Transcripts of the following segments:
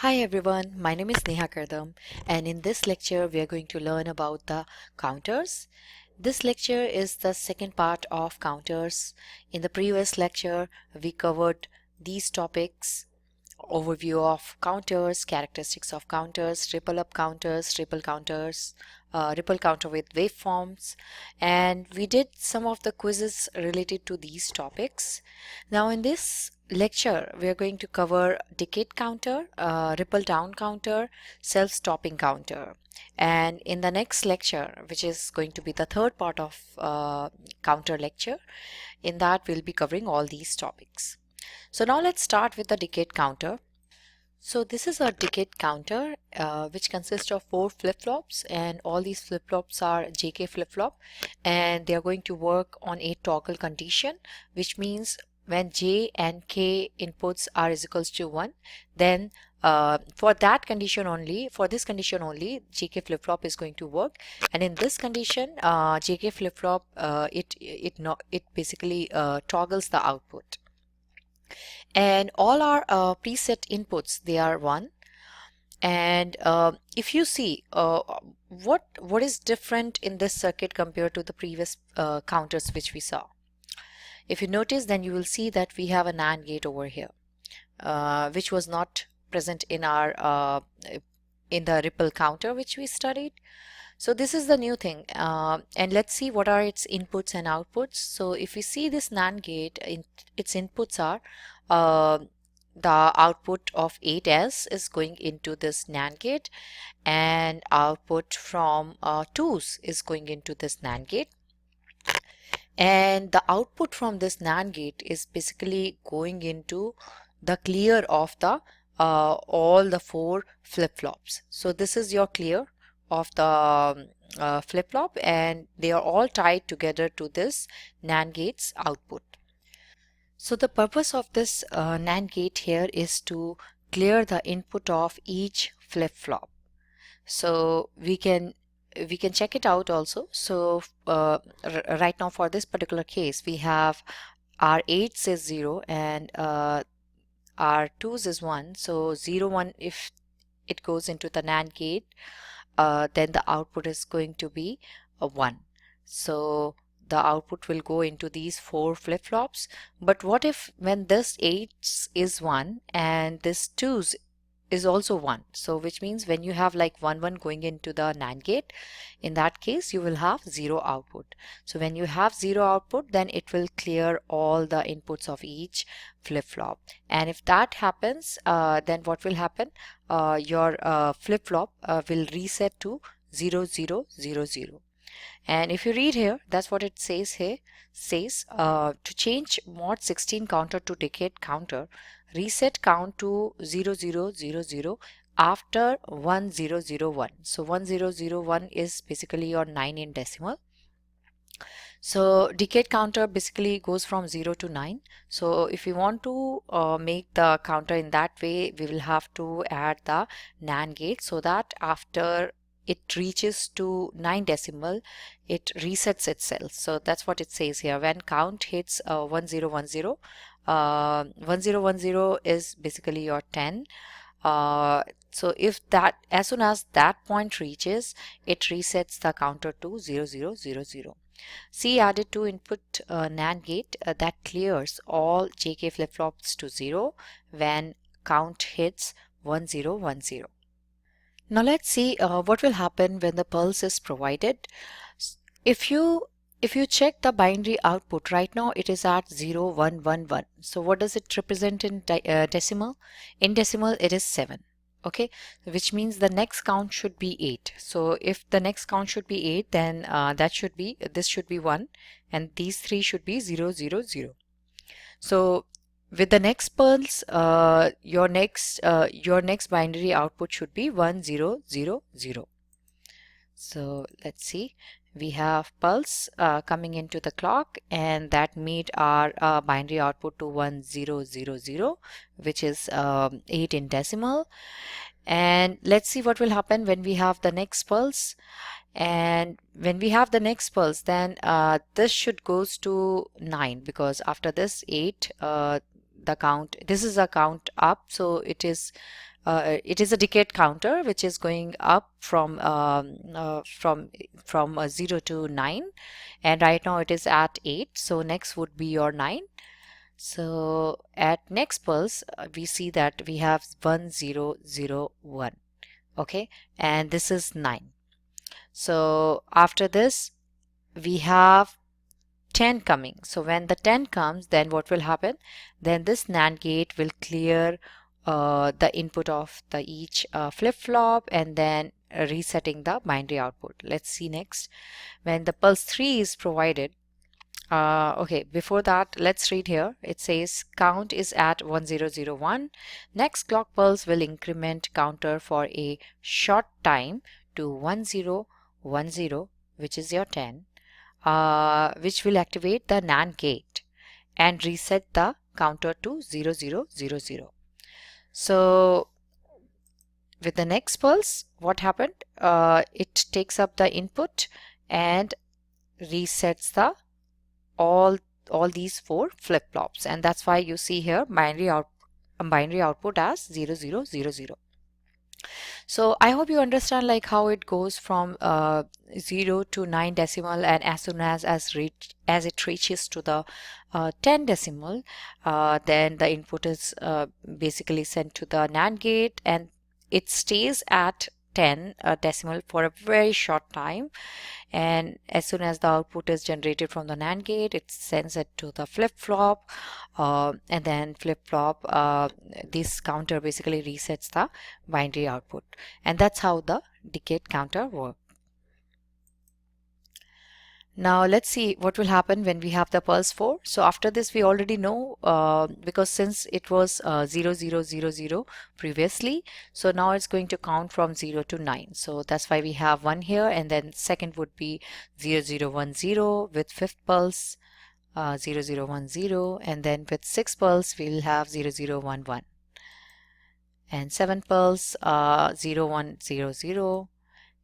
Hi everyone, my name is Neha Kardam, and in this lecture we are going to learn about the counters. This lecture is the second part of counters. In the previous lecture we covered these topics: overview of counters, characteristics of counters, ripple up counters, ripple counter with waveforms, and we did some of the quizzes related to these topics. Now in this lecture we are going to cover decade counter, ripple down counter, self-stopping counter, and in the next lecture, which is going to be the third part of counter lecture, in that we'll be covering all these topics. So now let's start with the decade counter. So this is a decade counter which consists of 4 flip-flops, and all these flip-flops are JK flip-flop, and they are going to work on a toggle condition, which means when J and K inputs are is equals to 1, then for this condition only, JK flip-flop is going to work. And in this condition, JK flip-flop, it basically toggles the output. And all our preset inputs, they are 1. And if you see what is different in this circuit compared to the previous counters which we saw, if you notice, then you will see that we have a NAND gate over here, which was not present in our in the ripple counter which we studied. So this is the new thing, and let's see what are its inputs and outputs. So if we see this NAND gate, its inputs are the output of 8S is going into this NAND gate, and output from 2s is going into this NAND gate. And the output from this NAND gate is basically going into the clear of the all the 4 flip-flops. So this is your clear of the flip-flop, and they are all tied together to this NAND gate's output. So the purpose of this NAND gate here is to clear the input of each flip-flop. So we can check it out also. So right now for this particular case, we have our 8s is 0 and our 2s is 1. So 0, 1, if it goes into the NAND gate, then the output is going to be a 1. So the output will go into these 4 flip-flops. But what if when this 8 is 1 and this 2s is also 1? So which means when you have like 1 1 going into the NAND gate, in that case you will have 0 output. So when you have 0 output, then it will clear all the inputs of each flip-flop. And if that happens, then what will happen? Your flip-flop will reset to 0 0 0 0. And if you read here, that's what it says here. Says to change mod 16 counter to decade counter, reset count to 0 0 0 0 after 1 0 0 1. So 1 0 0 1 is basically your 9 in decimal. So decade counter basically goes from 0 to 9. So if we want to make the counter in that way, we will have to add the NAND gate, so that after it reaches to 9 decimal, it resets itself. So that's what it says here. When count hits 1010, 1010 is basically your 10. So if that, as soon as that point reaches, it resets the counter to 0000. C added to input NAND gate that clears all JK flip-flops to 0 when count hits 1010. Now let's see what will happen when the pulse is provided. If you check the binary output, right now it is at 0111. So what does it represent in decimal? In decimal it is 7. Okay, which means the next count should be 8. So if the next count should be 8, then this should be 1, and these 3 should be 000. So with the next pulse, your next binary output should be 1000. So let's see, we have pulse coming into the clock, and that made our binary output to 1000, which is 8 in decimal. And let's see what will happen when we have the next pulse. And when we have the next pulse, then this should goes to 9, because after this 8, the count, this is a count up, so it is it is a decade counter which is going up from 0 to 9, and right now it is at 8. So next would be your 9. So at next pulse, we see that we have 1001. Okay, and this is 9. So after this, we have 10 coming. So when the 10 comes, then what will happen? Then this NAND gate will clear the input of the each flip-flop, and then resetting the binary output. Let's see next. When the pulse 3 is provided, okay, before that, let's read here. It says count is at 1001. Next clock pulse will increment counter for a short time to 1010, which is your 10, which will activate the NAND gate and reset the counter to 0000. So with the next pulse, what happened? It takes up the input and resets the all these 4 flip-flops, and that's why you see here binary output as 0000. So I hope you understand like how it goes from 0 to 9 decimal, and as soon as it reaches to the 10 decimal, then the input is basically sent to the NAND gate, and it stays at 10 decimal for a very short time, and as soon as the output is generated from the NAND gate, it sends it to the flip-flop, and then flip-flop, this counter basically resets the binary output, and that's how the decade counter works. Now let's see what will happen when we have the pulse 4. So after this, we already know, because since it was 0000 previously, so now it's going to count from 0 to 9. So that's why we have 1 here, and then second would be 0010 with fifth pulse, 0010, and then with sixth pulse we'll have 0011, and seventh pulse 0100,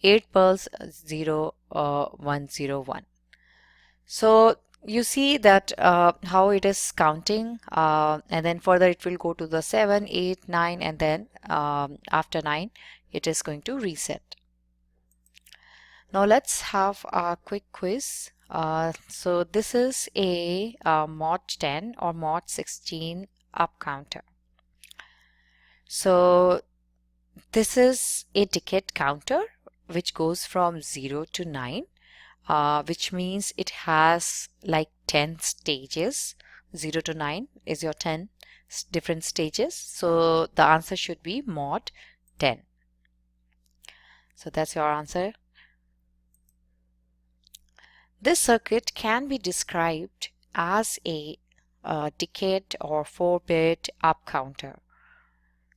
eighth pulse 0101. So you see that how it is counting, and then further it will go to the 7, 8, 9, and then after 9 it is going to reset. Now let's have a quick quiz. So this is a mod 10 or mod 16 up counter. So this is a decade counter which goes from 0 to 9. Which means it has like 10 stages. 0 to 9 is your 10 different stages. So the answer should be mod 10. So that's your answer. This circuit can be described as a decade or 4-bit up counter.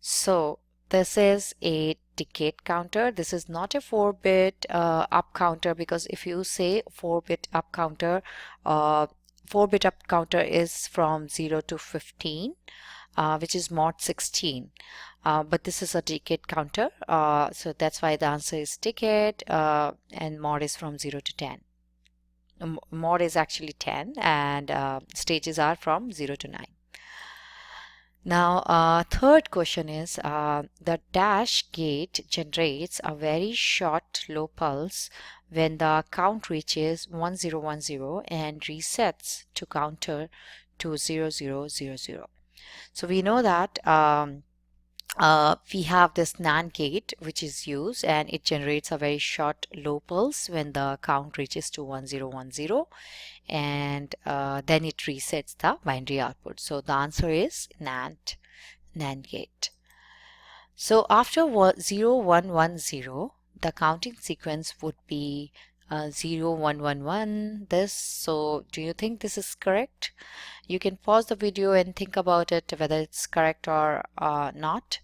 So this is a decade counter. This is not a 4-bit up counter, because if you say 4-bit up counter, 4-bit up counter is from 0 to 15, which is mod 16. But this is a decade counter, so that's why the answer is decade, and mod is from 0 to 10. Mod is actually 10, and stages are from 0 to 9. Now, third question is, the dash gate generates a very short low pulse when the count reaches 1010 and resets to counter to 0000. So we know that we have this NAND gate which is used, and it generates a very short low pulse when the count reaches to 1010, and then it resets the binary output. So the answer is NAND gate. So after 0110, the counting sequence would be 0111 this. So do you think this is correct? You can pause the video and think about it whether it's correct or not.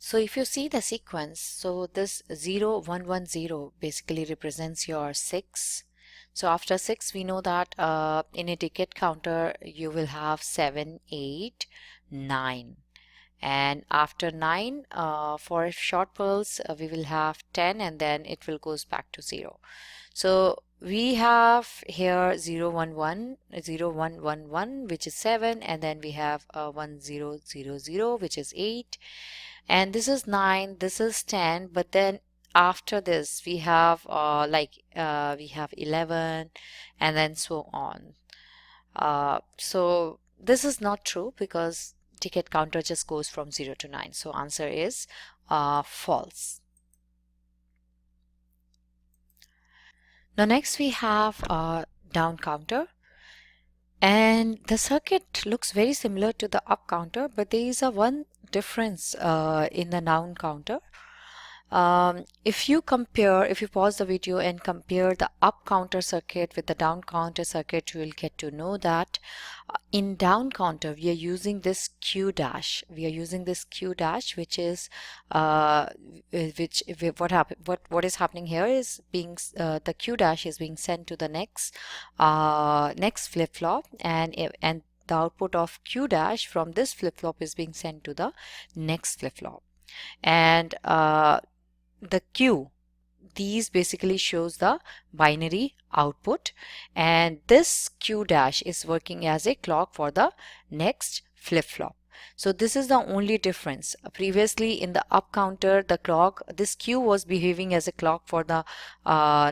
So if you see the sequence, so this 0110 basically represents your 6. So after 6, we know that in a decade counter you will have 7, 8, 9, and after 9, for a short pulse we will have 10, and then it will goes back to 0. So we have here 0 1 1 0 1 1 1, which is 7, and then we have 1 0 0 0, which is 8, and this is 9, this is 10, but then after this we have we have 11, and then so on. So this is not true because ticket counter just goes from 0 to 9. So answer is false. Now next we have a down counter, and the circuit looks very similar to the up counter, but there is a one difference in the down counter. If you pause the video and compare the up counter circuit with the down counter circuit, you will get to know that in down counter we are using this Q dash. We are using this Q dash, which is what is happening here is the Q dash is being sent to the next flip flop, and the output of Q dash from this flip flop is being sent to the next flip flop, and the Q, these basically shows the binary output, and this Q dash is working as a clock for the next flip-flop. So this is the only difference. Previously in the up counter, the clock, this Q was behaving as a clock for the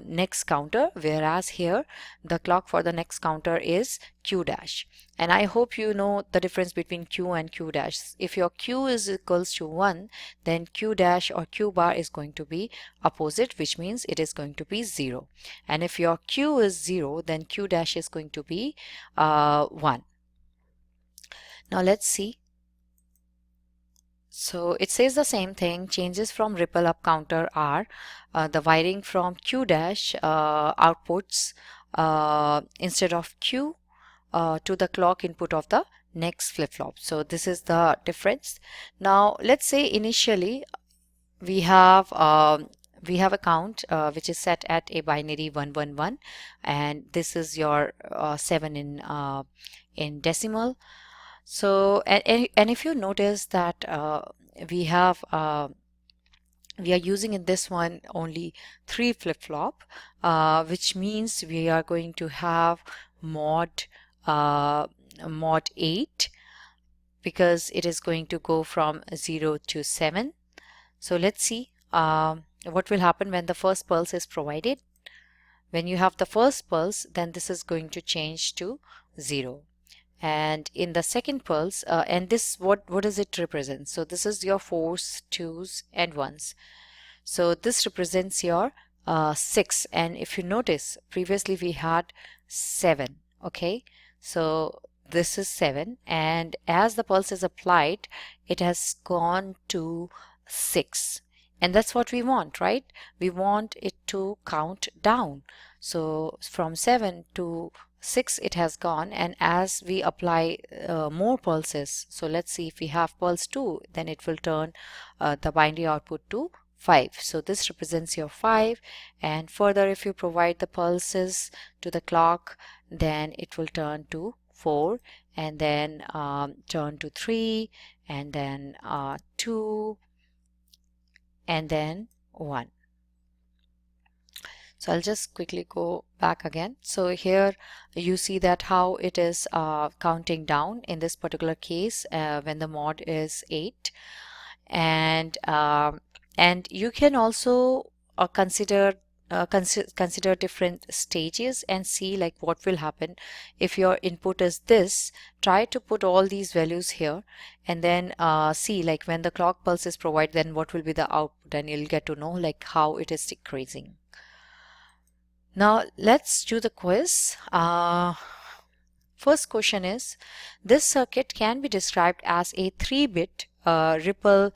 next counter, whereas here the clock for the next counter is Q dash. And I hope you know the difference between Q and Q dash. If your Q is equals to 1, then Q dash or Q bar is going to be opposite, which means it is going to be 0. And if your Q is 0, then Q dash is going to be 1. Now let's see. So it says the same thing. Changes from ripple up counter are the wiring from Q dash outputs instead of Q to the clock input of the next flip-flop. So this is the difference. Now let's say initially we have a count which is set at a binary 111, and this is your 7 in decimal. So and if you notice that we are using in this one only 3 flip-flop, which means we are going to have mod 8, because it is going to go from 0 to 7. So let's see what will happen when the first pulse is provided. When you have the first pulse, then this is going to change to 0. And in the second pulse, and this, what does it represent? So this is your 4s, 2s, and 1s. So this represents your 6. And if you notice, previously we had 7. Okay, so this is 7, and as the pulse is applied, it has gone to 6, and that's what we want, right? We want it to count down. So from 7 to 6 it has gone, and as we apply more pulses, so let's see, if we have pulse 2, then it will turn the binary output to 5. So this represents your 5, and further if you provide the pulses to the clock, then it will turn to 4, and then turn to 3, and then 2, and then 1. So I'll just quickly go back again. So here you see that how it is counting down in this particular case when the mod is 8, and you can also consider different stages and see like what will happen if your input is this. Try to put all these values here, and then see like when the clock pulse is provided, then what will be the output, and you'll get to know like how it is decreasing. Now let's do the quiz. First question is, this circuit can be described as a 3-bit ripple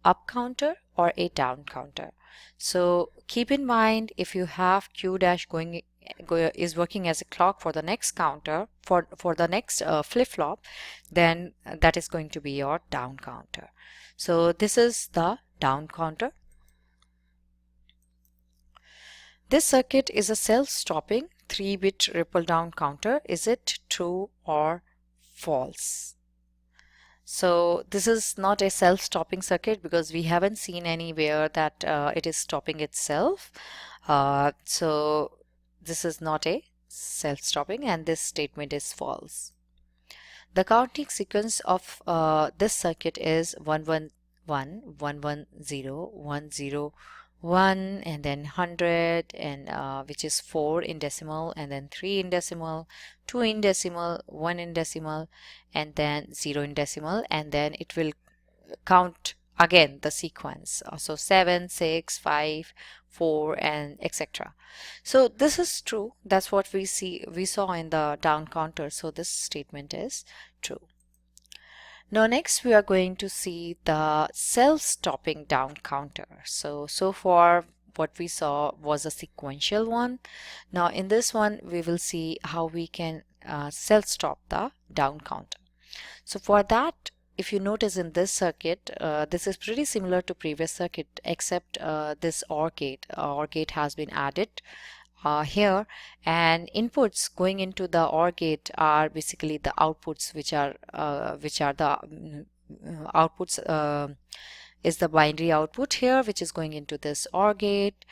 up counter or a down counter. So keep in mind, if you have Q dash is working as a clock for the next counter, for the next flip-flop, then that is going to be your down counter. So this is the down counter. This circuit is a self-stopping 3-bit ripple down counter. Is it true or false? So this is not a self-stopping circuit because we haven't seen anywhere that it is stopping itself. So this is not a self-stopping, and this statement is false. The counting sequence of this circuit is 111, 110, 101, and then 100, and which is 4 in decimal, and then 3 in decimal, 2 in decimal, 1 in decimal, and then 0 in decimal, and then it will count again the sequence. So 7, 6, 5, 4, and etc. So this is true. That's what we saw in the down counter. So this statement is true. Now next we are going to see the self-stopping down counter. So far what we saw was a sequential one. Now in this one we will see how we can self-stop the down counter. So for that, if you notice in this circuit, this is pretty similar to previous circuit, except this OR gate. OR gate has been added here, and inputs going into the OR gate are basically the outputs, which are the outputs is the binary output here, which is going into this OR gate,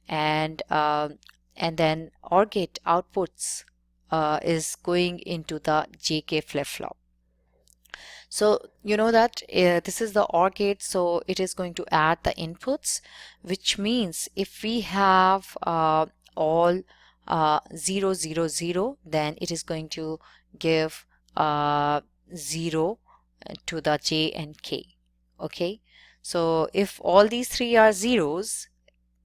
and then OR gate outputs is going into the JK flip-flop. So you know that this is the OR gate, so it is going to add the inputs, which means if we have all 0 0 0, then it is going to give 0 to the J and K. Okay, so if all these three are zeros,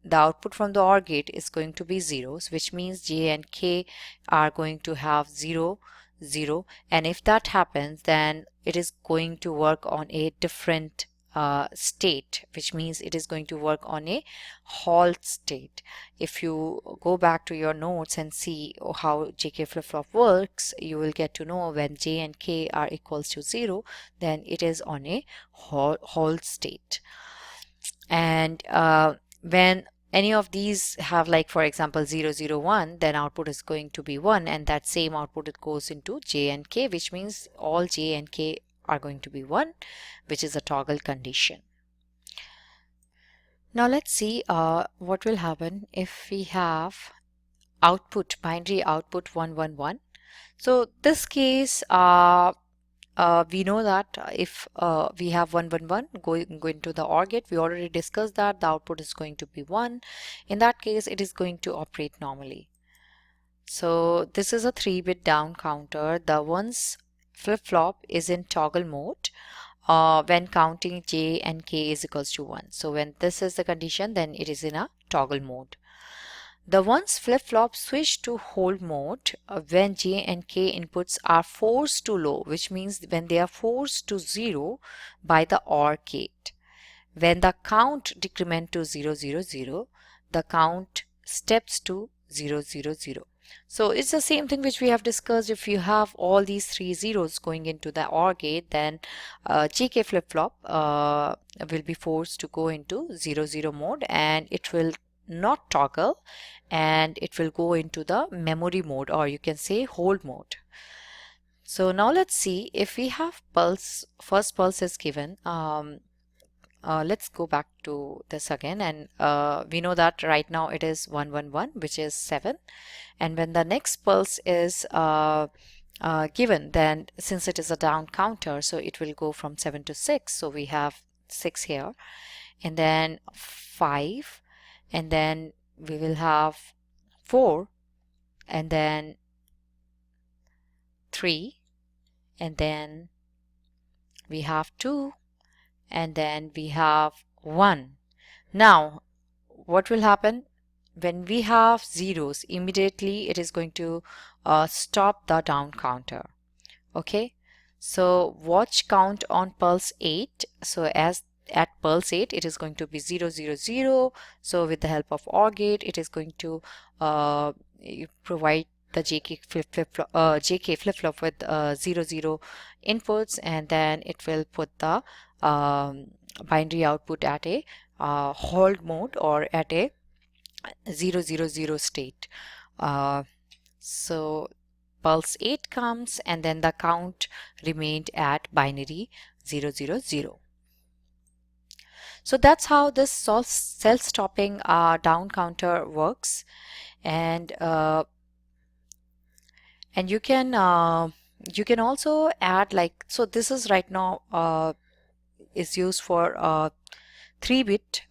the output from the OR gate is going to be zeros, which means J and K are going to have 0 0, and if that happens, then it is going to work on a different state, which means it is going to work on a halt state. If you go back to your notes and see how JK flip-flop works, you will get to know when J and K are equals to 0, then it is on a halt state. And when any of these have, like for example 0 0 1, then output is going to be 1, and that same output it goes into J and K, which means all J and K are going to be 1, which is a toggle condition. Now let's see what will happen if we have output, binary output 111. So this case we know that if we have 111 going to the OR gate, we already discussed that the output is going to be 1. In that case, it is going to operate normally. So this is a 3-bit down counter. The ones flip-flop is in toggle mode when counting J and K is equals to 1. So when this is the condition, then it is in a toggle mode. The ones flip-flop switch to hold mode when J and K inputs are forced to low, which means when they are forced to 0 by the OR gate. When the count decrement to 0 0 0, the count steps to 0 0 0. So it's the same thing which we have discussed. If you have all these three zeros going into the OR gate, then JK flip-flop will be forced to go into 0 0 mode, and it will not toggle, and it will go into the memory mode, or you can say hold mode. So now let's see if we have pulse. First pulse is given. Let's go back to this again, and we know that right now it is 111, which is 7, and when the next pulse is given, then since it is a down counter, so it will go from 7 to 6. So we have 6 here, and then 5, and then we will have 4, and then 3, and then we have 2, and then we have 1. Now what will happen when we have zeros? Immediately it is going to stop the down counter. Okay, so watch count on pulse 8. So as at pulse 8, it is going to be 0 0 0. So with the help of OR gate, it is going to provide the JK flip-flop with 0 0 inputs, and then it will put the binary output at a hold mode, or at a 0 0 0 state. So pulse 8 comes, and then the count remained at binary 0 0 0. So that's how this self-stopping down counter works. And you can also add, like, so this is right now is used for 3-bit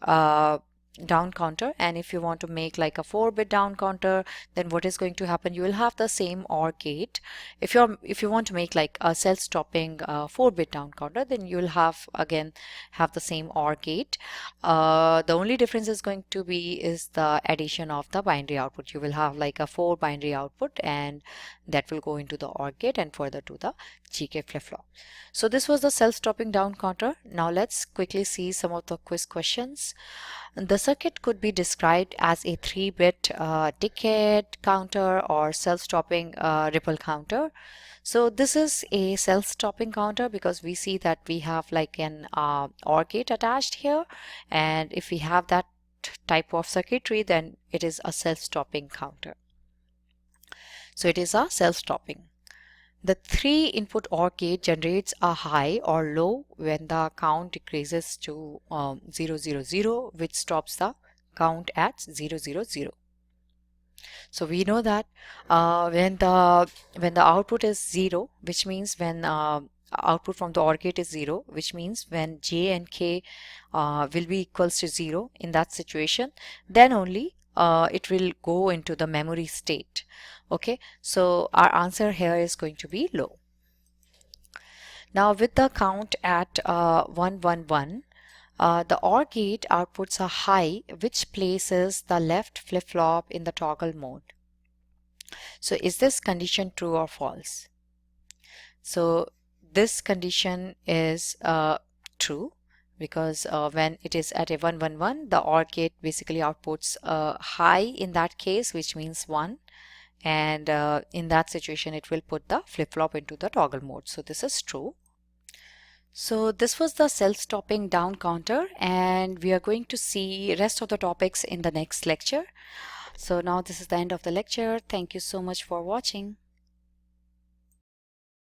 down counter, and if you want to make like a 4-bit down counter, then what is going to happen, you will have the same OR gate. If you want to make like a self-stopping 4-bit down counter, then you will have the same OR gate. The only difference is going to be is the addition of the binary output. You will have like a 4 binary output, and that will go into the OR gate and further to the GK flip-flop. So this was the self-stopping down counter. Now let's quickly see some of the quiz questions. The circuit could be described as a 3-bit decade counter or self-stopping ripple counter. So this is a self-stopping counter because we see that we have like an OR gate attached here, and if we have that type of circuitry, then it is a self-stopping counter. So it is a self-stopping. The 3-input OR gate generates a high or low when the count decreases to 0, 0, 0, which stops the count at 0, 0, 0. So we know that when the output is 0, which means when output from the OR gate is 0, which means when J and K will be equals to 0, in that situation, then only it will go into the memory state. Okay, so our answer here is going to be low. Now with the count at 1, 1, 1, the OR gate outputs a high, which places the left flip-flop in the toggle mode. So is this condition true or false? So this condition is true, because when it is at a 1, 1, 1, the OR gate basically outputs high in that case, which means 1. And in that situation, it will put the flip-flop into the toggle mode. So this is true. So this was the self-stopping down counter, and we are going to see rest of the topics in the next lecture. So now this is the end of the lecture. Thank you so much for watching.